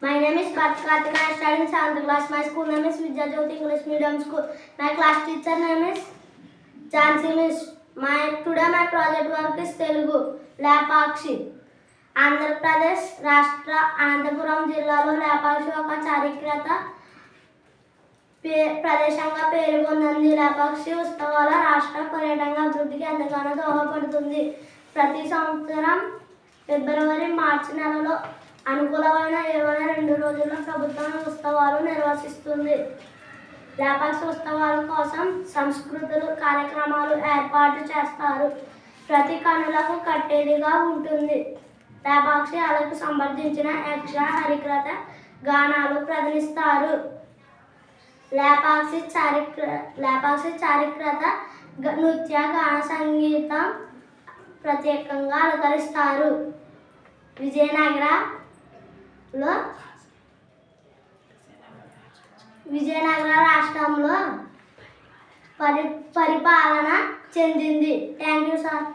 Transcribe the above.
My name is Karthika. I study in 7th class. My school name is Vidya Jyoti English Medium School. My class teacher name is Jansi Miss. Today my project work is Telugu Lepakshi. Andhra Pradesh రాష్ట్ర అనంతపురం జిల్లాలో లేపాక్షి ఒక చారిత్రక ప్రదేశంగా పేరుపొందింది. లేపాక్షి ఉత్సవాల రాష్ట్ర పర్యాటక అభివృద్ధికి ఎంతగానో దోహదపడుతుంది. ప్రతి సంవత్సరం ఫిబ్రవరి మార్చి నెలలో అనుకూలమైన 22 రోజుల్లో ప్రభుత్వం ఉత్సవాలు నిర్వహిస్తుంది. లేపాక్షి ఉత్సవాల కోసం సంస్కృతులు కార్యక్రమాలు ఏర్పాటు చేస్తారు. ప్రతి కనులకు కట్టేదిగా ఉంటుంది. లేపాక్షి అలకు సంబంధించిన యక్ష హరికథ గానాలు ప్రదర్శిస్తారు. లేపాక్షి చారిత్రక నృత్య గాన సంగీతం ప్రత్యేకంగా అలంకరిస్తారు. విజయనగర రాష్ట్రంలో పరిపాలన చెందింది. Thank you sir.